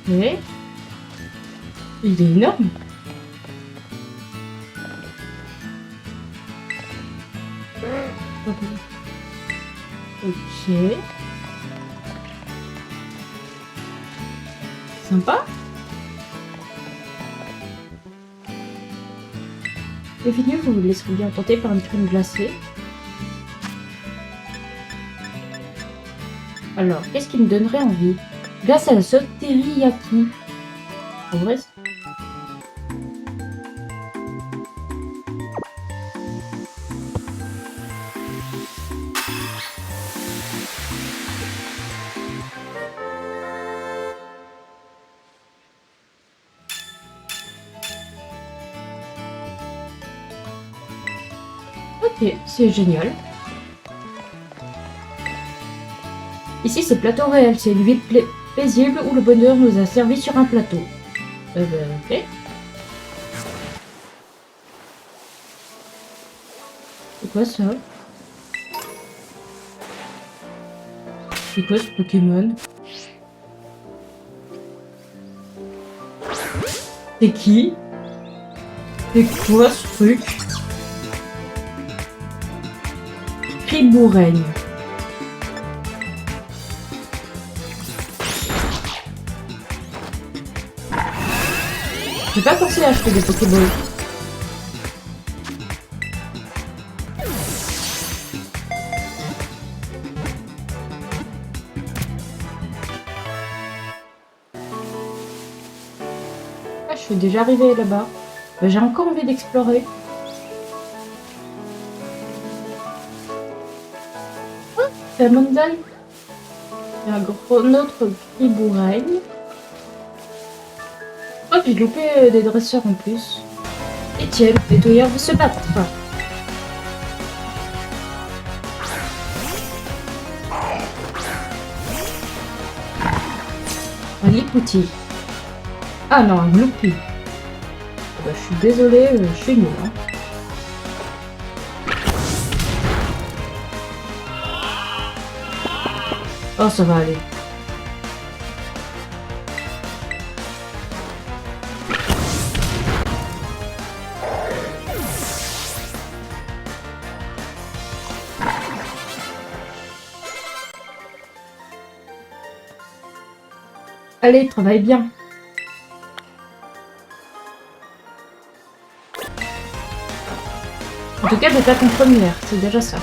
Ok. Il est énorme. Ok. Sympa. Les vignes, vous vous laisserez bien tenter par une crème glacée. Alors, qu'est-ce qui me donnerait envie? Glace à la sauce teriyaki. En vrai, ok, c'est génial. Ici, c'est plateau réel. C'est une ville paisible où le bonheur nous a servi sur un plateau. Ok. C'est quoi ça? C'est quoi ce Pokémon? C'est qui? C'est quoi ce truc? Criboureigne. J'ai pas pensé à acheter des Pokéballs. Ah, je suis déjà arrivée là-bas. J'ai encore envie d'explorer. Ah, c'est la montagne. Il y a un autre Criboureigne. Oh, j'ai loupé des dresseurs en plus. Et tiens, le nettoyeur veut se battre. Un Lipouti. Ah non, un Gloupi. Bah, je suis désolée, je suis nulle. Hein. Oh, ça va aller. Allez, travaille bien. En tout cas, j'ai pas ton première, c'est déjà ça.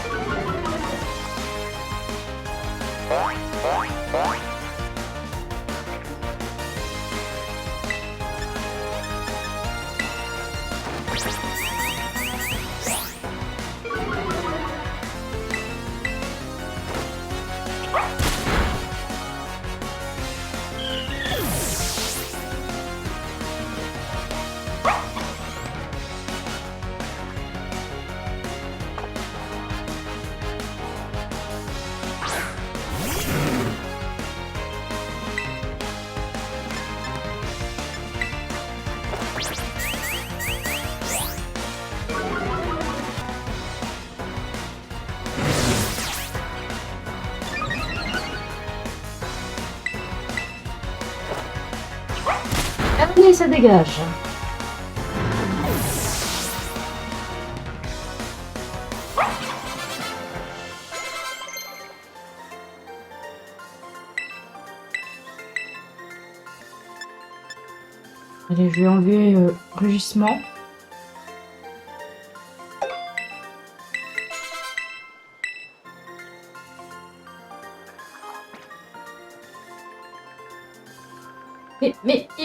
Allez, ça dégage. Allez, je vais enlever rugissement.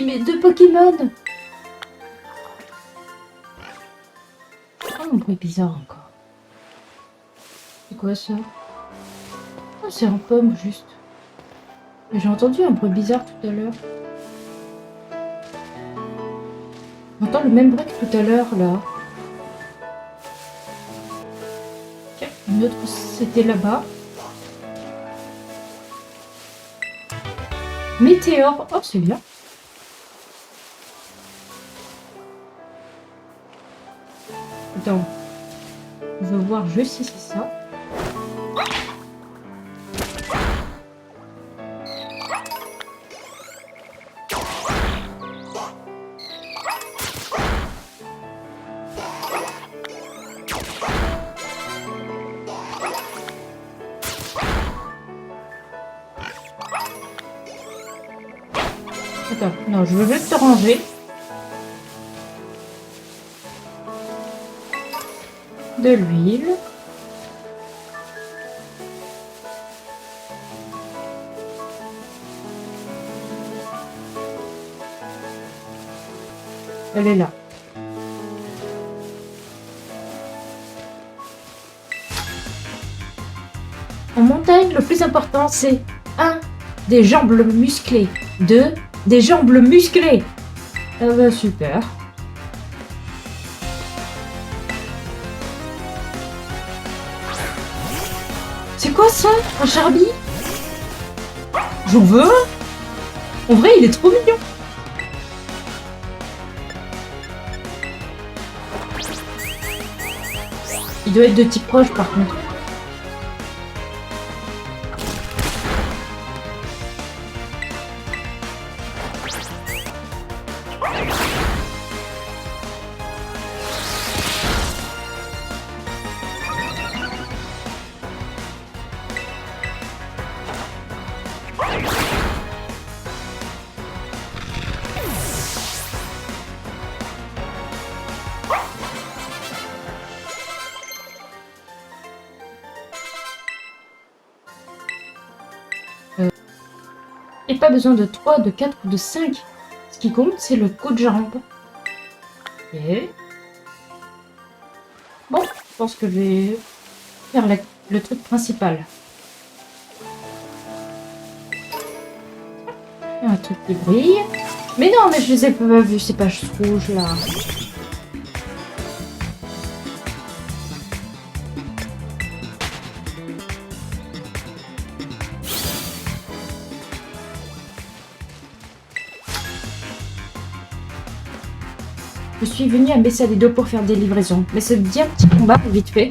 Mais deux Pokémon! Oh, un bruit bizarre encore. C'est quoi ça? Oh, c'est un pomme juste. J'ai entendu un bruit bizarre tout à l'heure. J'entends le même bruit que tout à l'heure là. Tiens, une autre, c'était là-bas. Météore, oh c'est bien. Attends, on va voir juste si c'est ça. Attends, non, je veux juste te ranger. De l'huile. Elle est là. En montagne, le plus important, c'est 1. Des jambes musclées. 2. Des jambes musclées. Ah bah super. C'est quoi ça? Un charbi? J'en veux un. En vrai, il est trop mignon. Il doit être de type proche par contre. Et pas besoin de 3, de 4 ou de 5. Ce qui compte, c'est le coup de jambe. Ok. Bon, je pense que je vais faire le truc principal. Un truc qui brille. Mais non, mais je les ai pas vus, ces pages rouges là. Je suis venue à Messalito pour faire des livraisons, mais ça me dit un petit combat vite fait.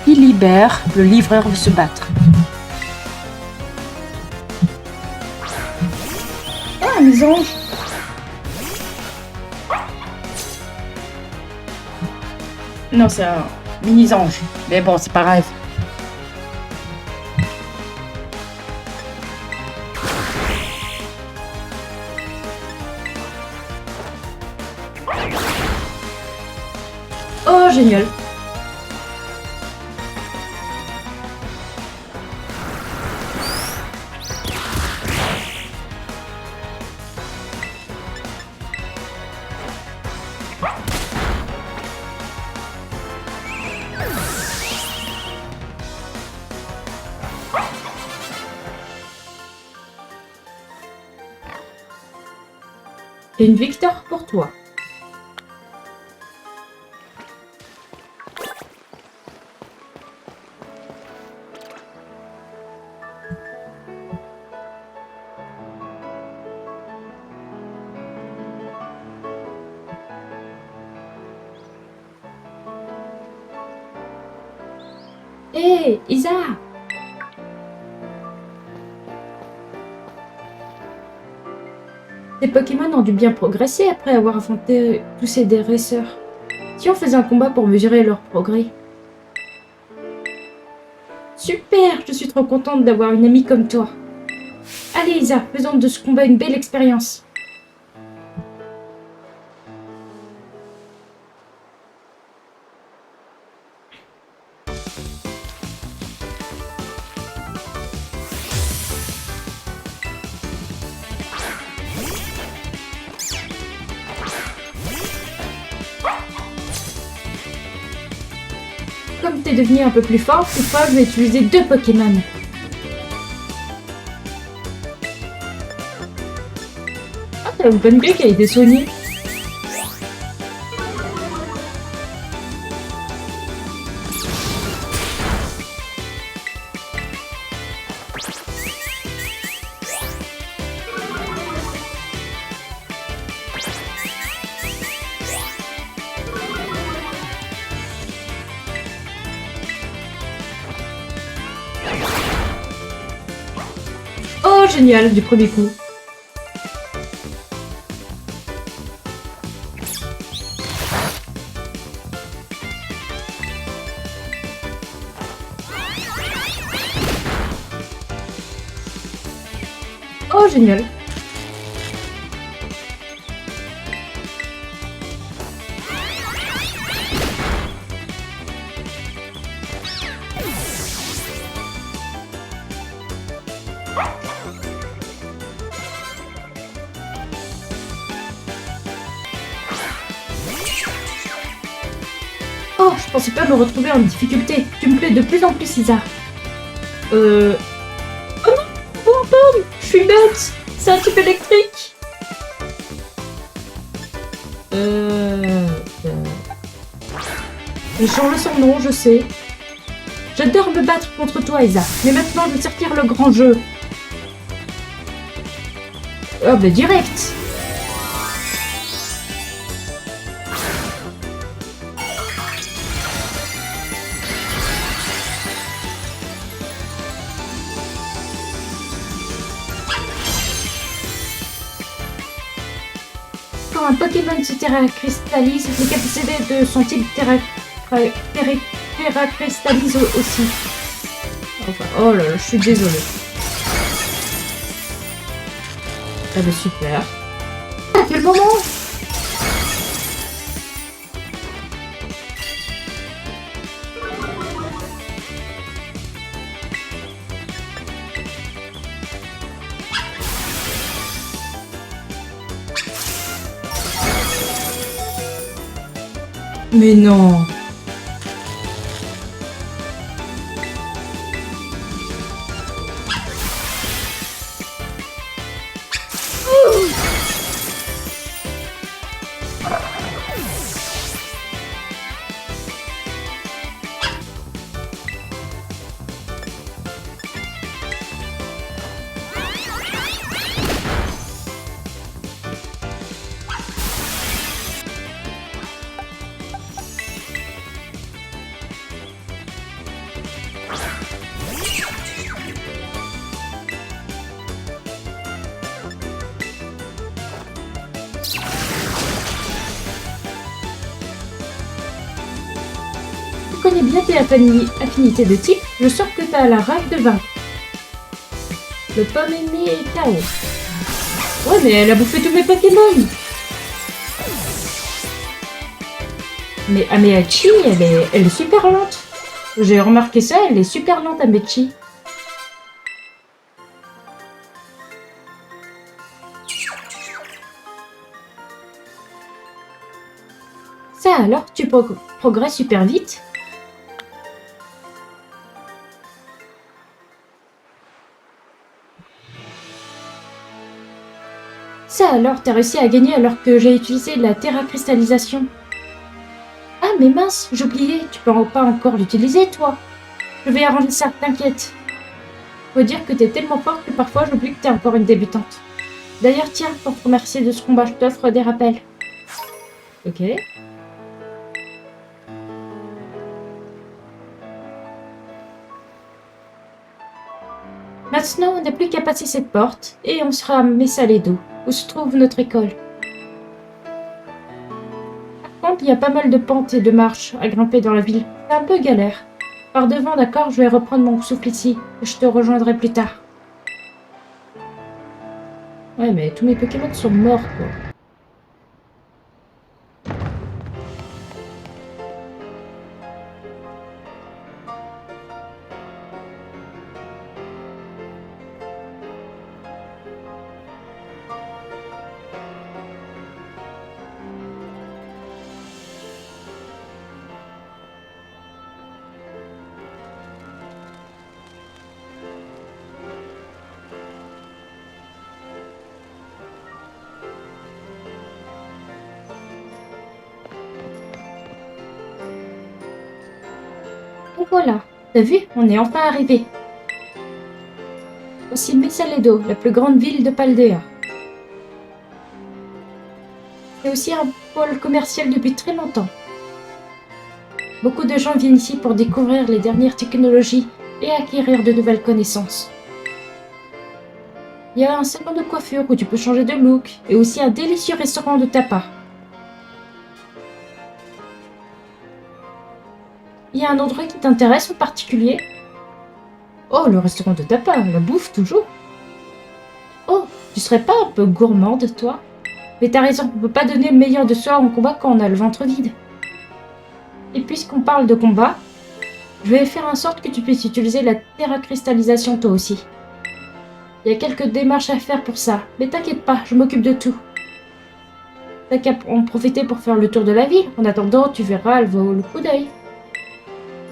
Il libère, le livreur veut se battre. Ah, mes anges! Non, c'est un mini-ange, mais bon, c'est pas grave. Oh, génial! Et une victoire pour toi. Hé, Isa! Tes Pokémon ont dû bien progresser après avoir affronté tous ces dresseurs. Si on faisait un combat pour mesurer leur progrès. Super! Je suis trop contente d'avoir une amie comme toi. Allez Isa, faisons de ce combat une belle expérience. Comme t'es devenu un peu plus fort, cette fois je vais utiliser 2 Pokémon. Ah, t'as une bonne qui a été soignée. Oh, génial, du premier coup. Oh, génial. Oh, je pensais pas me retrouver en difficulté. Tu me plais de plus en plus, Isa. Oh non, pomme, je suis bête. C'est un type électrique. J'ai changé son nom, je sais. J'adore me battre contre toi, Isa. Mais maintenant, je vais sortir le grand jeu. Oh, bah direct. Quand un Pokémon se terracristallise, les capacités de son type terracristallise aussi. Enfin, oh là là, je suis désolée. Ah bah super. À quel moment? Mais non. Tu connais bien tes affinités de type, je sens que t'as la rage de vaincre. Le pomme aimé est KO. Ouais, mais elle a bouffé tous mes Pokémon. Mais Amehachi, elle est super lente. J'ai remarqué ça, elle est super lente, Amehachi. Ça alors, tu progresses super vite. Ça alors, t'as réussi à gagner alors que j'ai utilisé la terracristallisation. Ah mais mince, j'oubliais, tu peux pas encore l'utiliser toi. Je vais arranger ça, t'inquiète. Faut dire que t'es tellement forte que parfois j'oublie que t'es encore une débutante. D'ailleurs tiens, pour te remercier de ce combat, je t'offre des rappels. Ok. Maintenant, on n'a plus qu'à passer cette porte et on sera à Mesaledo, où se trouve notre école. Par contre, il y a pas mal de pentes et de marches à grimper dans la ville. C'est un peu galère. Par devant, d'accord, je vais reprendre mon souffle ici et je te rejoindrai plus tard. Ouais, mais tous mes Pokémon sont morts, quoi. Et voilà, t'as vu, on est enfin arrivé. Voici Mesaledo, la plus grande ville de Paldea. C'est aussi un pôle commercial depuis très longtemps. Beaucoup de gens viennent ici pour découvrir les dernières technologies et acquérir de nouvelles connaissances. Il y a un salon de coiffure où tu peux changer de look et aussi un délicieux restaurant de tapas. Il y a un endroit qui t'intéresse en particulier? Oh, le restaurant de tapas, la bouffe toujours. Oh, Tu serais pas un peu gourmande, toi? Mais t'as raison, on peut pas donner le meilleur de soi en combat quand on a le ventre vide. Et puisqu'on parle de combat, je vais faire en sorte que tu puisses utiliser la terracristallisation toi aussi. Il y a quelques démarches à faire pour ça, mais t'inquiète pas, je m'occupe de tout. T'as qu'à en profiter pour faire le tour de la ville. En attendant, tu verras, elle vaut le coup d'œil.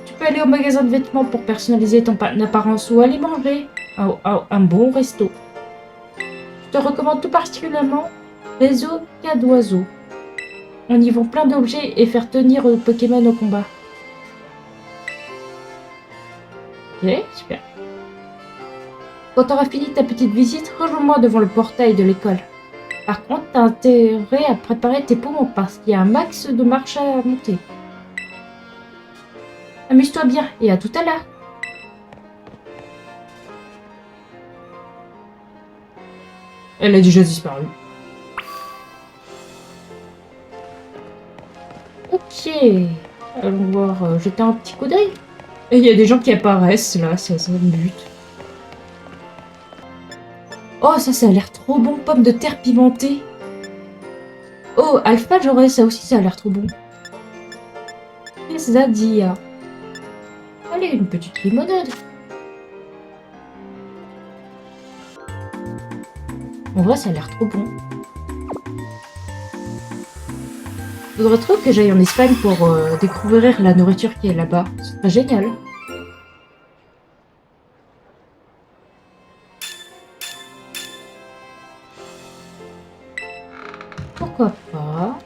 Tu peux aller au magasin de vêtements pour personnaliser ton apparence ou aller manger à un bon resto. Je te recommande tout particulièrement Réseau Cadoiseau. On y vend plein d'objets et faire tenir Pokémon au combat. Ok, super. Quand t'auras fini ta petite visite, rejoins-moi devant le portail de l'école. Par contre, t'as intérêt à préparer tes poumons parce qu'il y a un max de marche à monter. Amuse-toi bien et à tout à l'heure. Elle a déjà disparu. Ok. Allons voir, jeter un petit coup d'œil. Et il y a des gens qui apparaissent là, ça me bute. Oh, ça a l'air trop bon, pomme de terre pimentée. Oh, Alpha, j'aurais ça aussi, ça a l'air trop bon. Zadia. Allez, une petite limonade. En vrai, ça a l'air trop bon. Faudrait trop que j'aille en Espagne pour découvrir la nourriture qui est là-bas. Ce serait génial. Pourquoi pas?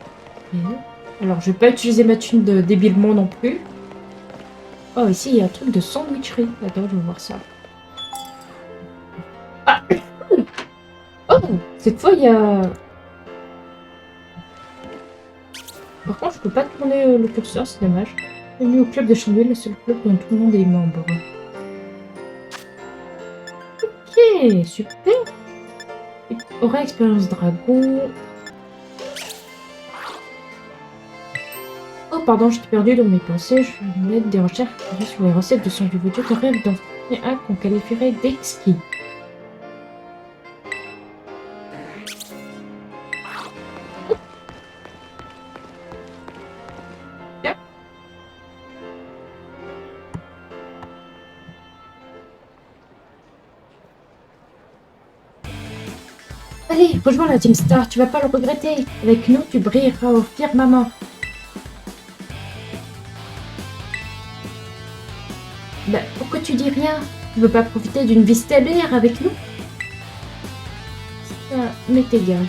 Alors, je vais pas utiliser ma thune débilement non plus. Oh, ici, il y a un truc de sandwicherie. Attends, je vais voir ça. Ah! Oh! Cette fois, il y a... Par contre, je peux pas tourner le curseur, c'est dommage. Bienvenue au club de Chandelle, le seul club dont tout le monde est membre. Ok, super. Aura expérience dragon. Oh, pardon, j'étais perdu dans mes pensées. Je vais mettre des recherches sur les recettes de son vieux de rêve d'en faire un qu'on qualifierait d'exquis. Allez, rejoins la Team Star, tu vas pas le regretter. Avec nous, tu brilleras au firmament. Bah, pourquoi tu dis rien? Tu veux pas profiter d'une vie stellaire avec nous? Ça m'est égal.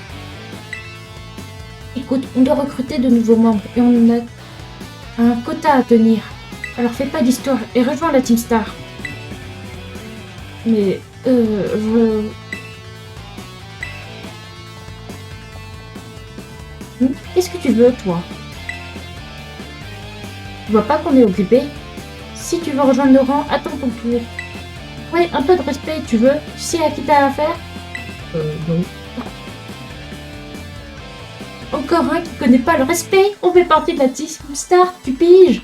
Écoute, on doit recruter de nouveaux membres et on a un quota à tenir. Alors fais pas d'histoire et rejoins la Team Star. Mais, Qu'est-ce que tu veux, toi? Tu vois pas qu'on est occupé? Si tu veux rejoindre nos rangs, attends ton tour. Ouais, un peu de respect, tu veux? Tu sais à qui t'as affaire? Non. Encore un qui connaît pas le respect? On fait partie de la Team Star, tu piges?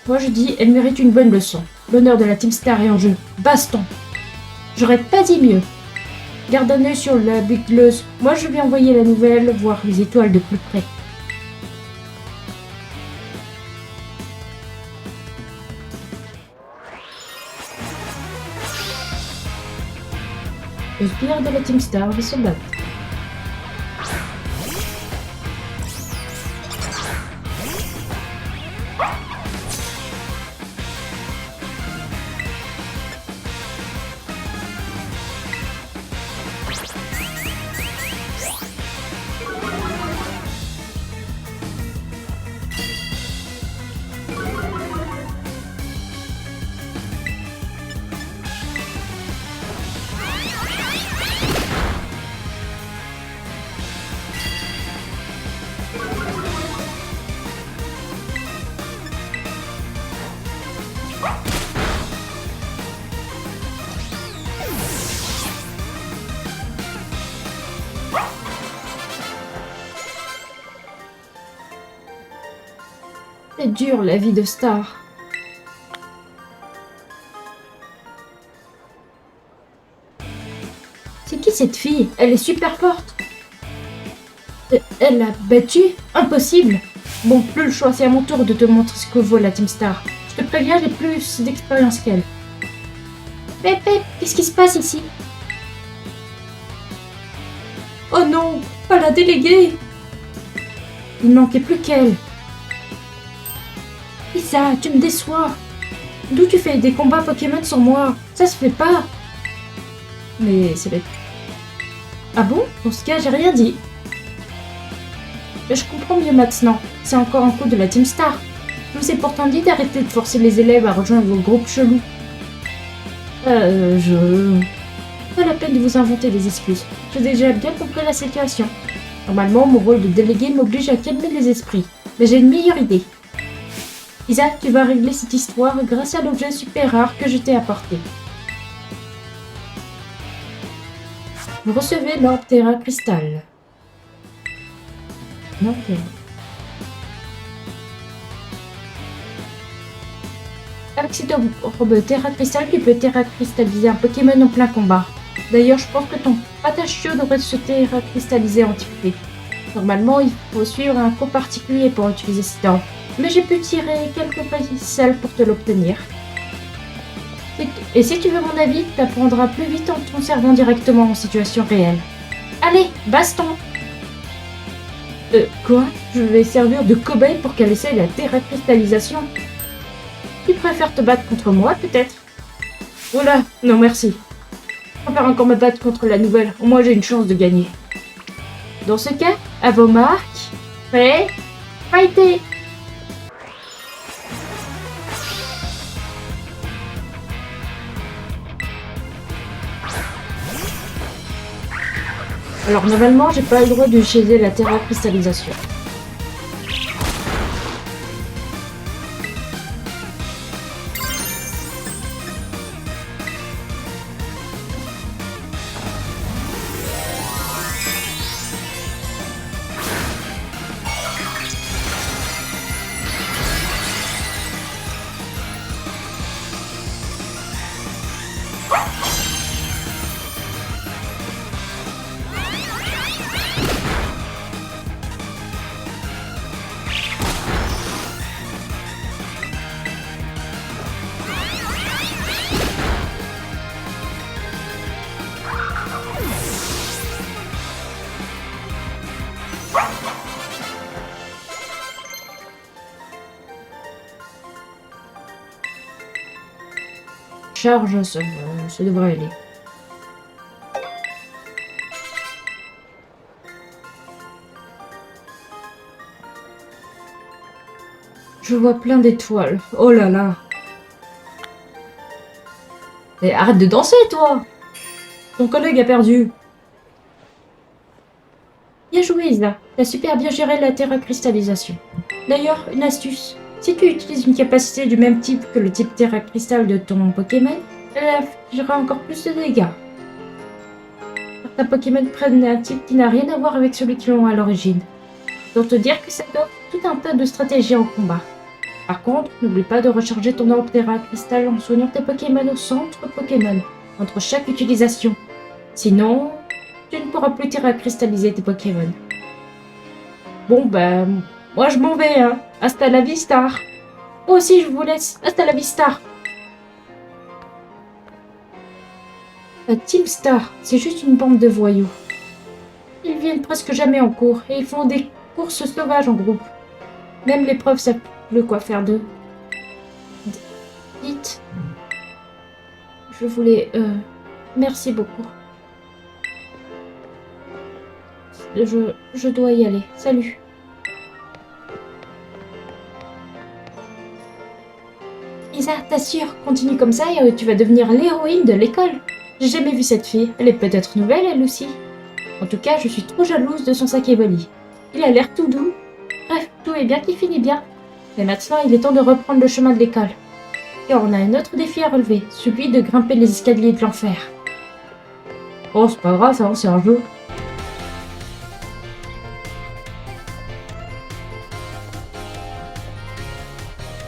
Moi je dis, elle mérite une bonne leçon. L'honneur de la Team Star est en jeu. Baston. J'aurais pas dit mieux. Garde un œil sur la bugleuse. Moi je vais envoyer la nouvelle, voir les étoiles de plus près. Le sbire de la Team Star va se battre. C'est dur la vie de star. C'est qui cette fille? Elle est super forte. Elle l'a battue? Impossible. Bon, plus le choix, c'est à mon tour de te montrer ce que vaut la Team Star. Je te préviens, j'ai plus d'expérience qu'elle. Pépé, qu'est-ce qui se passe ici? Oh non, pas la déléguée! Il ne manquait plus qu'elle. Lisa, tu me déçois. D'où tu fais des combats Pokémon sur moi? Ça se fait pas. Mais c'est bête. Ah bon? Dans ce cas, j'ai rien dit. Je comprends mieux maintenant. C'est encore un coup de la Team Star. Je vous ai pourtant dit d'arrêter de forcer les élèves à rejoindre vos groupes chelous. Pas la peine de vous inventer des excuses. J'ai déjà bien compris la situation. Normalement, mon rôle de délégué m'oblige à calmer les esprits. Mais j'ai une meilleure idée. Isa, tu vas régler cette histoire grâce à l'objet super rare que je t'ai apporté. Vous recevez l'orbe Terra Cristal. Ok. Avec cette orbe Terra Cristal, tu peux Terra Cristalliser un Pokémon en plein combat. D'ailleurs, je pense que ton Patachio devrait se Terra Cristalliser en type. Normalement, il faut suivre un cours particulier pour utiliser cet orbe. Mais j'ai pu tirer quelques ficelles pour te l'obtenir. Et si tu veux mon avis, tu apprendras plus vite en t'en servant directement en situation réelle. Allez, baston! Quoi? Je vais servir de cobaye pour qu'elle essaye la terra-cristallisation? Tu préfères te battre contre moi, peut-être? Oula, non merci. Je préfère encore me battre contre la nouvelle, au moins j'ai une chance de gagner. Dans ce cas, à vos marques, prêts, fightez! Alors normalement, j'ai pas le droit d'utiliser la terra-cristallisation. Charge, ça devrait aller. Je vois plein d'étoiles. Oh là là. Mais arrête de danser, toi! Ton collègue a perdu. Bien joué, Isa. T'as super bien géré la terra-cristallisation. D'ailleurs, une astuce. Si tu utilises une capacité du même type que le type Terra Cristal de ton Pokémon, elle infligera encore plus de dégâts. Certains Pokémon prennent un type qui n'a rien à voir avec celui qu'ils ont à l'origine. Donc te dire que ça donne tout un tas de stratégies en combat. Par contre, n'oublie pas de recharger ton orbe Terra Cristal en soignant tes Pokémon au centre Pokémon, entre chaque utilisation. Sinon, tu ne pourras plus Terra Cristalliser tes Pokémon. Bon ben, moi je m'en vais, hein. Hasta la vista. Moi aussi je vous laisse. Hasta la vista. La Team Star, c'est juste une bande de voyous. Ils viennent presque jamais en cours et ils font des courses sauvages en groupe. Même les profs savent plus quoi faire d'eux. Dites. Je voulais... Merci beaucoup. Je dois y aller. Salut. Isa, t'assures, continue comme ça et tu vas devenir l'héroïne de l'école. J'ai jamais vu cette fille. Elle est peut-être nouvelle, elle aussi. En tout cas, je suis trop jalouse de son sac Evoli. Il a l'air tout doux. Bref, tout est bien qui finit bien. Mais maintenant, il est temps de reprendre le chemin de l'école. Car on a un autre défi à relever, celui de grimper les escaliers de l'enfer. Oh, c'est pas grave, ça, c'est un jeu.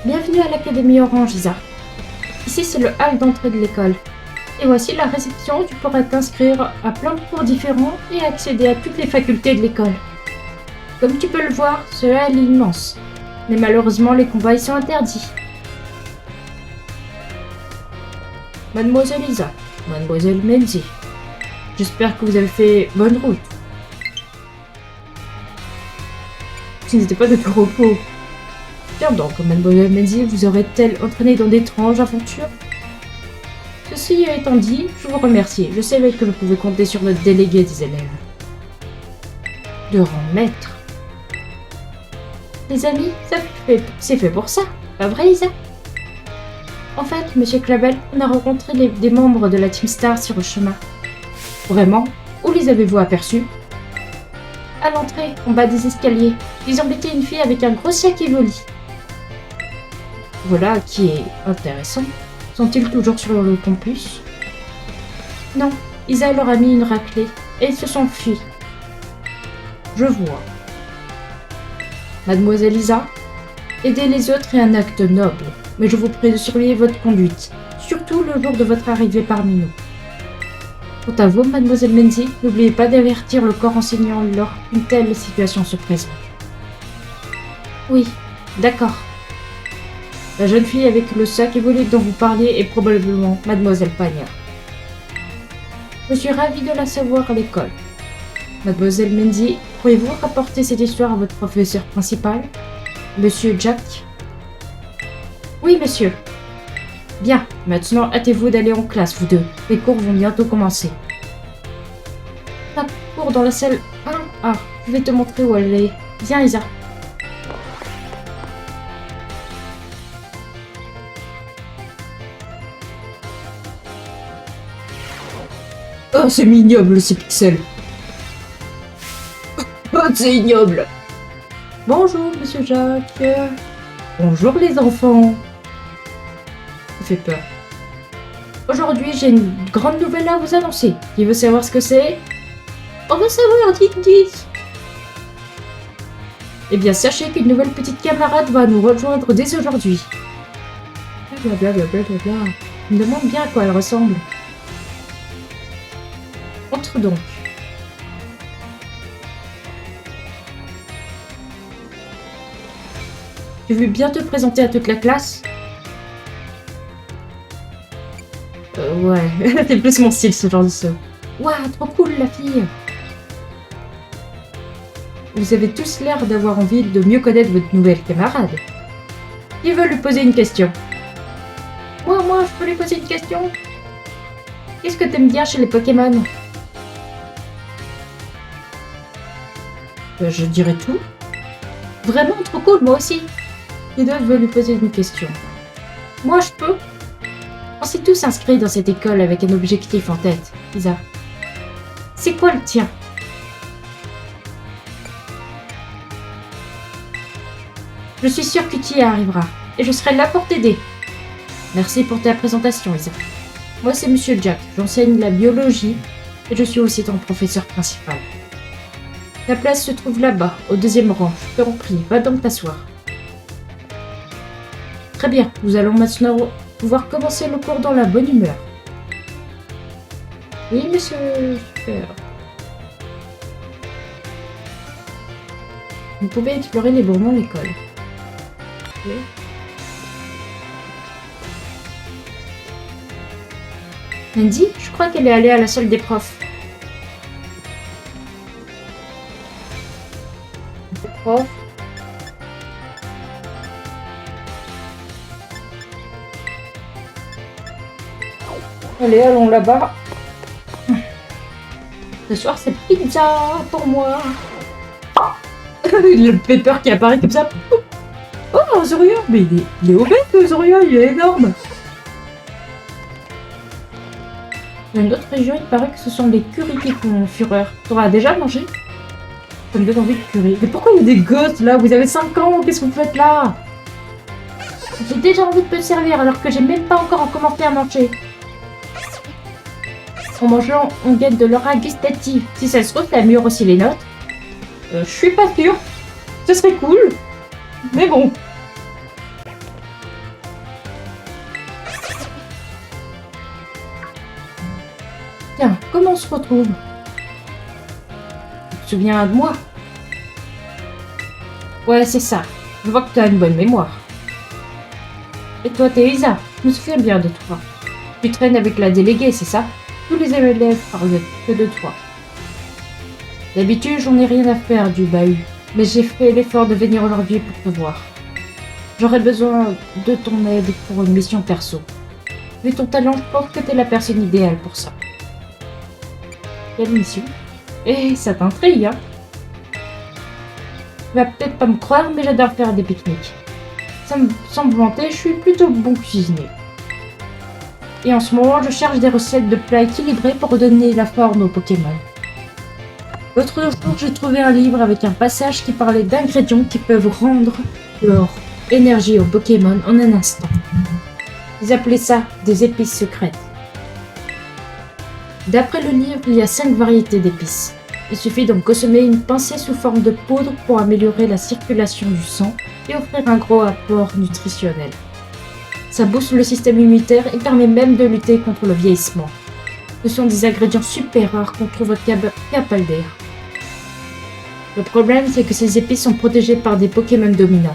Bienvenue à l'Académie Orange, Isa. Ici, c'est le hall d'entrée de l'école. Et voici la réception, tu pourras t'inscrire à plein de cours différents et accéder à toutes les facultés de l'école. Comme tu peux le voir, cela est immense. Mais malheureusement, les combats y sont interdits. Mademoiselle Isa, Mademoiselle Menzi, j'espère que vous avez fait bonne route. Ce n'était pas de tout repos. Tiens donc, Mademoiselle Menzi vous aurait-elle entraîné dans d'étranges aventures? Ceci étant dit, je vous remercie. Je savais que je pouvais compter sur notre délégué des élèves. De rang maître. Les amis, c'est fait pour ça, pas vrai, Isa? En fait, Monsieur Clavel, on a rencontré des membres de la Team Star sur le chemin. Vraiment? Où les avez-vous aperçus? À l'entrée, en bas des escaliers, ils embêtaient une fille avec un gros sac Evoli. Voilà qui est intéressant. Sont-ils toujours sur le campus? Non, Isa leur a mis une raclée et ils se sont fuis. Je vois. Mademoiselle Isa, aider les autres est un acte noble, mais je vous prie de surveiller votre conduite, surtout le jour de votre arrivée parmi nous. Quant à vous, Mademoiselle Menzi, n'oubliez pas d'avertir le corps enseignant lorsqu'une telle situation se présente. Oui, d'accord. La jeune fille avec le sac Evoli dont vous parliez est probablement Mademoiselle Pagna. Je suis ravie de la savoir à l'école. Mademoiselle Menzi, pourriez-vous rapporter cette histoire à votre professeur principal, Monsieur Jack? Oui, monsieur. Bien, maintenant hâtez-vous d'aller en classe, vous deux. Les cours vont bientôt commencer. Un cours dans la salle 1A. Je vais te montrer où elle est. Viens, Isa. Oh, c'est ignoble, ces pixels. Oh, c'est ignoble. Bonjour, monsieur Jacques. Bonjour, les enfants. Ça fait peur. Aujourd'hui, j'ai une grande nouvelle à vous annoncer. Qui veut savoir ce que c'est? On veut savoir, dites. Eh bien, sachez qu'une nouvelle petite camarade va nous rejoindre dès aujourd'hui. Blablabla. Je me demande bien à quoi elle ressemble. Entre donc. Je veux bien te présenter à toute la classe. Ouais, c'est plus mon style ce genre de saut. Waouh, trop cool la fille. Vous avez tous l'air d'avoir envie de mieux connaître votre nouvelle camarade. Qui veut lui poser une question? Moi, je peux lui poser une question. Qu'est-ce que t'aimes bien chez les Pokémon? Je dirais tout. Vraiment trop cool, moi aussi. Qui d'autre veut lui poser une question? Moi, je peux. On s'est tous inscrits dans cette école avec un objectif en tête, Isa. C'est quoi le tien? Je suis sûre que tu y arriveras, et je serai là pour t'aider. Merci pour ta présentation, Isa. Moi, c'est Monsieur Jack. J'enseigne la biologie, et je suis aussi ton professeur principal. La place se trouve là-bas, au deuxième rang. Je t'en prie, va donc t'asseoir. Très bien, nous allons maintenant pouvoir commencer le cours dans la bonne humeur. Oui, monsieur. Super. Vous pouvez explorer librement l'école. Okay. Andy, je crois qu'elle est allée à la salle des profs. Prof. Allez, allons là-bas. Ce soir, c'est pizza pour moi. Le Pepper qui apparaît comme ça. Oh, Zoria, mais il est obèse, Zoria, il est énorme. Dans une autre région, il paraît que ce sont les currys qui font fureur. T'auras déjà mangé? Ça me donne envie de curry. Mais pourquoi il y a des gosses là? Vous avez 5 ans, qu'est-ce que vous faites là? J'ai déjà envie de me servir alors que j'ai même pas encore commencé à manger. En mangeant, on gagne de l'aura gustative. Si ça se trouve, ça améliore aussi les notes. Je suis pas sûre. Ce serait cool. Mais bon. comment on se retrouve? Tu te souviens de moi? Ouais, c'est ça. Je vois que tu as une bonne mémoire. Et toi, t'es Isa. Je me souviens bien de toi. Tu traînes avec la déléguée, c'est ça? Tous les élèves parlent que de toi. D'habitude, j'en ai rien à faire du bahut. Mais j'ai fait l'effort de venir aujourd'hui pour te voir. J'aurais besoin de ton aide pour une mission perso. Vu ton talent, je pense que t'es la personne idéale pour ça. Quelle mission? Eh, ça t'intrigue, hein? Tu vas peut-être pas me croire, mais j'adore faire des pique-niques. Sans me vanter, je suis plutôt bon cuisinier. Et en ce moment, je cherche des recettes de plats équilibrés pour redonner la forme aux Pokémon. L'autre jour, j'ai trouvé un livre avec un passage qui parlait d'ingrédients qui peuvent rendre leur énergie aux Pokémon en un instant. Ils appelaient ça des épices secrètes. D'après le livre, il y a 5 variétés d'épices. Il suffit d'en consommer une pincée sous forme de poudre pour améliorer la circulation du sang et offrir un gros apport nutritionnel. Ça booste le système immunitaire et permet même de lutter contre le vieillissement. Ce sont des ingrédients super rares qu'on trouve à Paldear. Le problème, c'est que ces épices sont protégées par des Pokémon dominants.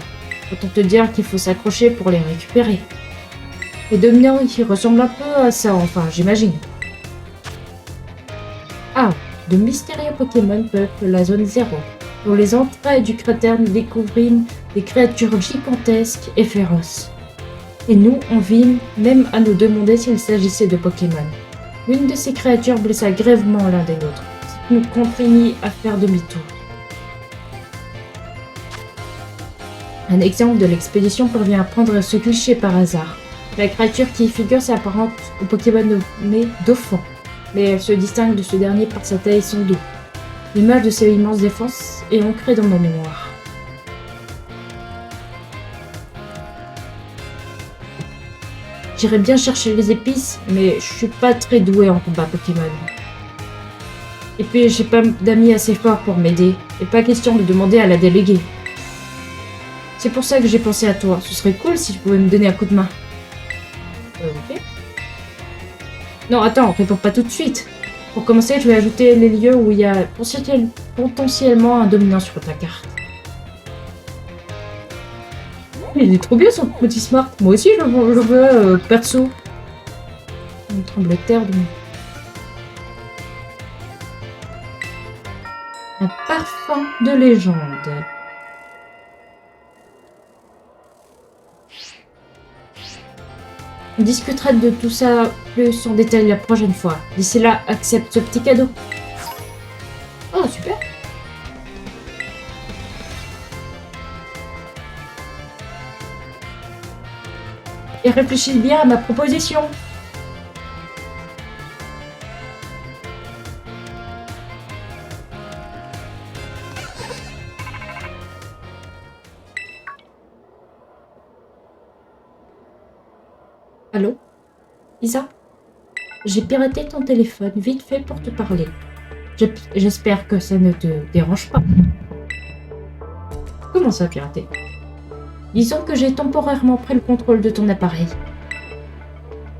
Autant te dire qu'il faut s'accrocher pour les récupérer. Les dominants, ils ressemblent un peu à ça, enfin, j'imagine. Ah, de mystérieux Pokémon peuplent la zone 0. Dans les entrailles du cratère, nous découvrîmes des créatures gigantesques et féroces. Et nous, on vîmes même à nous demander s'il s'agissait de Pokémon. L'une de ces créatures blessa grièvement l'un des nôtres, ce qui nous contraignit à faire demi-tour. Un exemple de l'expédition parvient à prendre ce cliché par hasard. La créature qui y figure s'apparente au Pokémon nommé Dauphin, mais elle se distingue de ce dernier par sa taille et son dos. L'image de ses immenses défenses est ancrée dans ma mémoire. J'irais bien chercher les épices, mais je suis pas très doué en combat Pokémon. Et puis j'ai pas d'amis assez forts pour m'aider, et pas question de demander à la déléguée. C'est pour ça que j'ai pensé à toi, ce serait cool si tu pouvais me donner un coup de main. Ok. Non, attends, réponds pas tout de suite. Pour commencer, je vais ajouter les lieux où il y a potentiellement un dominant sur ta carte. Il est trop bien son petit smart. Moi aussi, je veux perso. Une tremble terre de... Un parfum de légende. On discutera de tout ça plus en détail la prochaine fois. D'ici là, accepte ce petit cadeau. Oh, super. Et réfléchis bien à ma proposition. Allô? Isa? J'ai piraté ton téléphone vite fait pour te parler. J'espère que ça ne te dérange pas. Comment ça, pirater? Disons que j'ai temporairement pris le contrôle de ton appareil.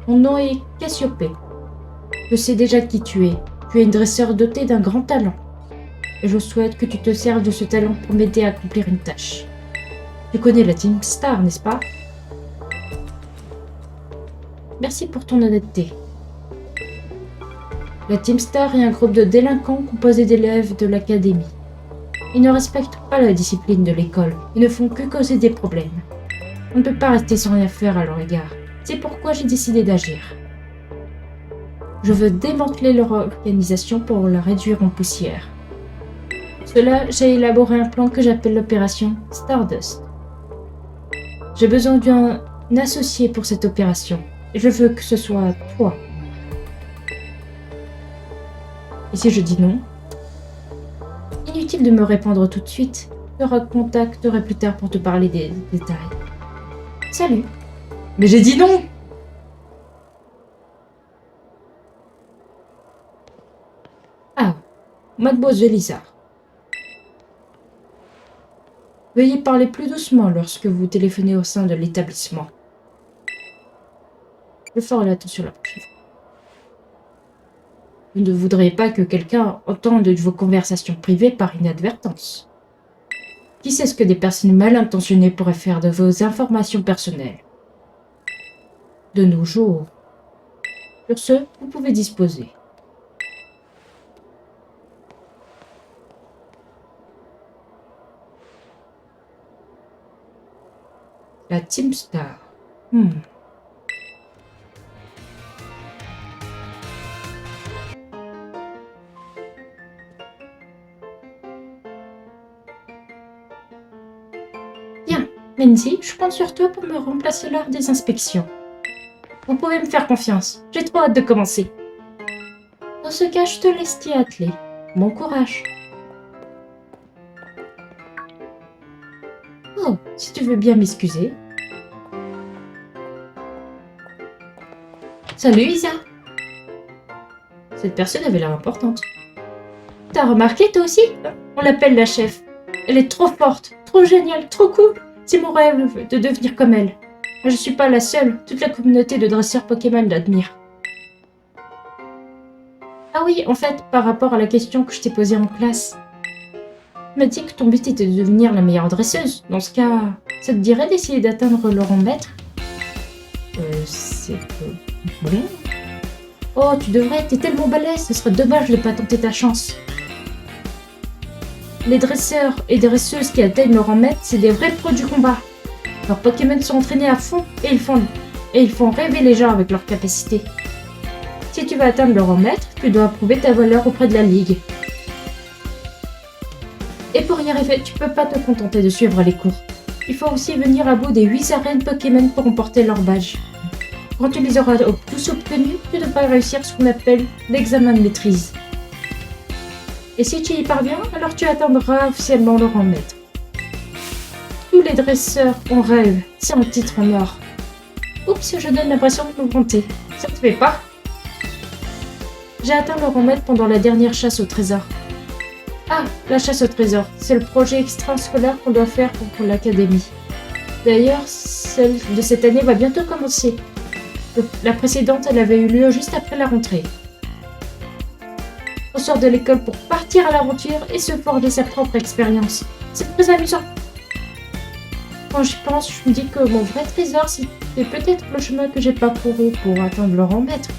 Mon nom est Cassiopée. Je sais déjà qui tu es. Tu es une dresseur dotée d'un grand talent. Et je souhaite que tu te serves de ce talent pour m'aider à accomplir une tâche. Tu connais la Team Star, n'est-ce pas? Merci pour ton honnêteté. La Team Star est un groupe de délinquants composé d'élèves de l'académie. Ils ne respectent pas la discipline de l'école et ne font que causer des problèmes. On ne peut pas rester sans rien faire à leur égard. C'est pourquoi j'ai décidé d'agir. Je veux démanteler leur organisation pour la réduire en poussière. Pour cela, j'ai élaboré un plan que j'appelle l'opération Stardust. J'ai besoin d'un associé pour cette opération. Et je veux que ce soit toi. Et si je dis non? Inutile de me répondre tout de suite. Je te recontacterai plus tard pour te parler des détails. Salut. Mais j'ai dit non! Ah, mademoiselle Lisa. Veuillez parler plus doucement lorsque vous téléphonez au sein de l'établissement. Je ferai attention la prochaine fois. Vous ne voudriez pas que quelqu'un entende vos conversations privées par inadvertance. Qui sait ce que des personnes mal intentionnées pourraient faire de vos informations personnelles? De nos jours. Sur ce, vous pouvez disposer. La Team Star. Bien, Lindsay, je compte sur toi pour me remplacer lors des inspections. Vous pouvez me faire confiance. J'ai trop hâte de commencer. Dans ce cas, je te laisse t'y atteler. Bon courage. Oh, si tu veux bien m'excuser. Salut Isa. Cette personne avait l'air importante. T'as remarqué toi aussi? On l'appelle la chef. Elle est trop forte, trop géniale, trop cool. C'est mon rêve de devenir comme elle. Je suis pas la seule. Toute la communauté de dresseurs Pokémon l'admire. Ah oui, en fait, par rapport à la question que je t'ai posée en classe, tu m'as dit que ton but était de devenir la meilleure dresseuse. Dans ce cas, ça te dirait d'essayer d'atteindre le rang maître? C'est bon. Oh, tu devrais, t'es tellement balèze, ce serait dommage de pas tenter ta chance. Les dresseurs et dresseuses qui atteignent le rang maître, c'est des vrais pros du combat. Leurs Pokémon sont entraînés à fond et ils font rêver les gens avec leurs capacités. Si tu veux atteindre le rang maître, tu dois prouver ta valeur auprès de la Ligue. Et pour y arriver, tu peux pas te contenter de suivre les cours. Il faut aussi venir à bout des 8 arènes Pokémon pour remporter leur badge. Quand tu les auras tous obtenus, tu devras réussir ce qu'on appelle l'examen de maîtrise. Et si tu y parviens, alors tu atteindras officiellement le rang maître. Tous les dresseurs en rêvent, c'est un titre en or. Oups, je donne l'impression de me vanter. Ça te fait pas? J'ai atteint le rang maître pendant la dernière chasse au trésor. Ah, la chasse au trésor, c'est le projet extrascolaire qu'on doit faire pour l'académie. D'ailleurs, celle de cette année va bientôt commencer. La précédente, elle avait eu lieu juste après la rentrée. On sort de l'école pour partir à l'aventure et se forger sa propre expérience. C'est très amusant. Quand j'y pense, je me dis que mon vrai trésor, c'est peut-être le chemin que j'ai parcouru pour atteindre le rang maître.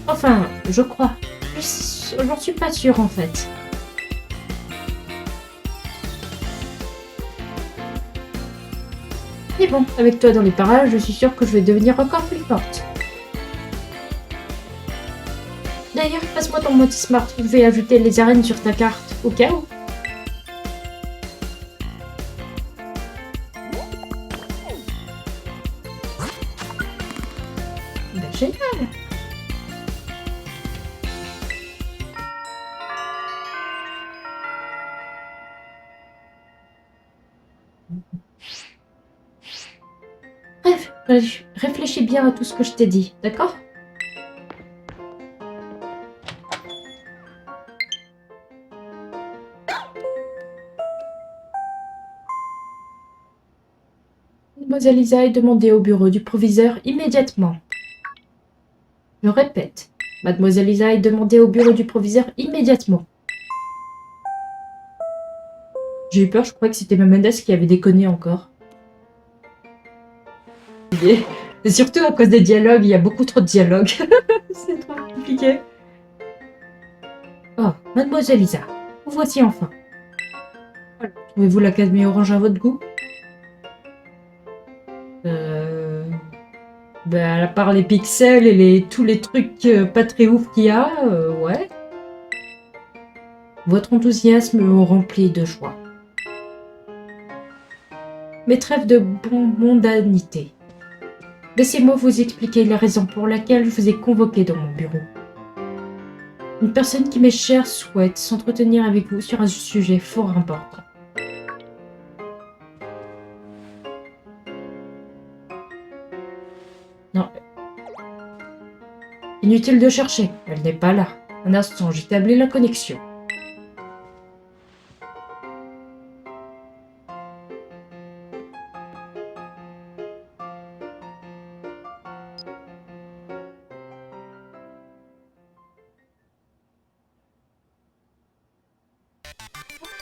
Enfin, je crois. J'en suis pas sûre en fait. Mais bon, avec toi dans les parages, je suis sûre que je vais devenir encore plus forte. D'ailleurs, passe-moi ton mode smart, je vais ajouter les arènes sur ta carte, au cas où. Ben, génial! Bref, réfléchis bien à tout ce que je t'ai dit, d'accord? Mademoiselle Lisa est demandée au bureau du proviseur immédiatement. Je répète, Mademoiselle Lisa est demandée au bureau du proviseur immédiatement. J'ai eu peur, je croyais que c'était ma Mendes qui avait déconné encore. Et surtout à cause des dialogues, il y a beaucoup trop de dialogues. C'est trop compliqué. Oh, Mademoiselle Lisa, vous voici enfin. Trouvez-vous l'académie orange à votre goût? Ben, à part les pixels et tous les trucs pas très ouf qu'il y a, ouais. Votre enthousiasme me remplit de joie. Mais trêve de mondanité. Laissez-moi vous expliquer la raison pour laquelle je vous ai convoqué dans mon bureau. Une personne qui m'est chère souhaite s'entretenir avec vous sur un sujet fort important. Non. Inutile de chercher, elle n'est pas là. Un instant, j'établis la connexion.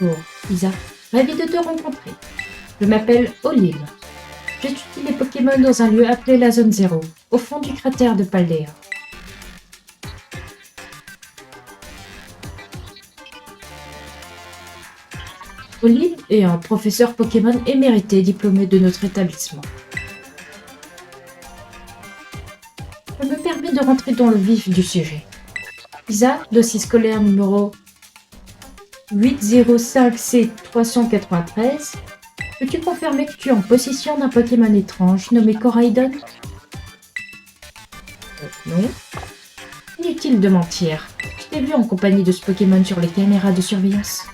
Bonjour, Isa. Ravi de te rencontrer. Je m'appelle Olive. J'étudie les Pokémon dans un lieu appelé la Zone 0, au fond du cratère de Paldea. Olive est un professeur Pokémon émérité diplômé de notre établissement. Je me permets de rentrer dans le vif du sujet. Isa, dossier scolaire numéro 805C393. Peux-tu confirmer que tu es en possession d'un Pokémon étrange nommé Coraidon? Non. Inutile de mentir. Je t'ai vu en compagnie de ce Pokémon sur les caméras de surveillance.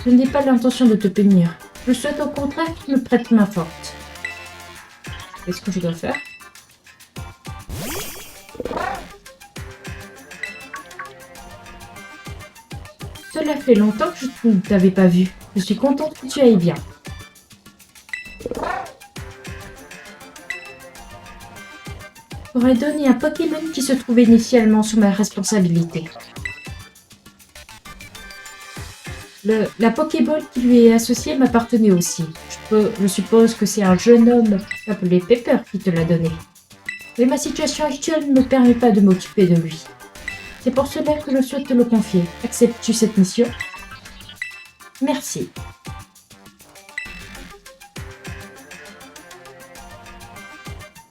Je n'ai pas l'intention de te punir. Je souhaite au contraire que tu me prêtes main forte. Qu'est-ce que je dois faire? Cela fait longtemps que je ne t'avais pas vu. Je suis contente que tu ailles bien. Coraidon est un Pokémon qui se trouvait initialement sous ma responsabilité. La Pokéball qui lui est associée m'appartenait aussi. Je suppose que c'est un jeune homme appelé Pepper qui te l'a donné. Mais ma situation actuelle ne me permet pas de m'occuper de lui. C'est pour cela que je souhaite te le confier. Acceptes-tu cette mission? Merci.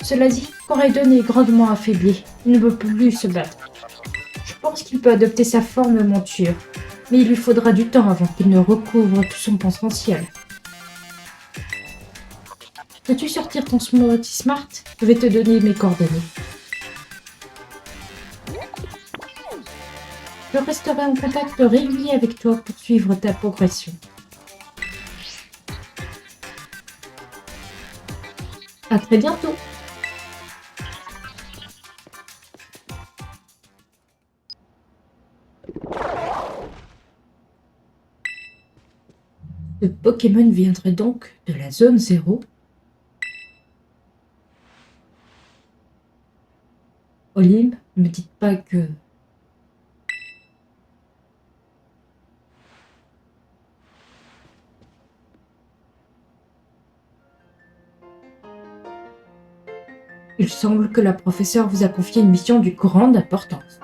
Cela dit, Coraidon est grandement affaibli. Il ne peut plus se battre. Je pense qu'il peut adopter sa forme monture, mais il lui faudra du temps avant qu'il ne recouvre tout son potentiel. Peux-tu sortir ton Smoothie Smart? Je vais te donner mes coordonnées. Je resterai en contact régulier avec toi pour suivre ta progression. À très bientôt! Ce Pokémon viendrait donc de la zone 0. Olive, ne me dites pas que... Il semble que la professeure vous a confié une mission d'une grande importance.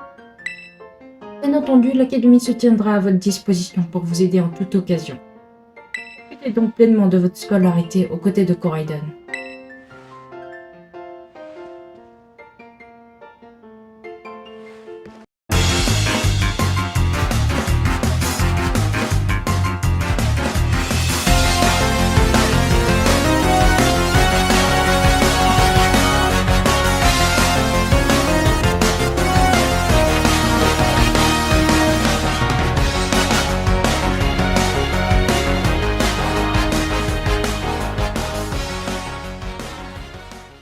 Bien entendu, l'Académie se tiendra à votre disposition pour vous aider en toute occasion. Profitez donc pleinement de votre scolarité aux côtés de Coraidon.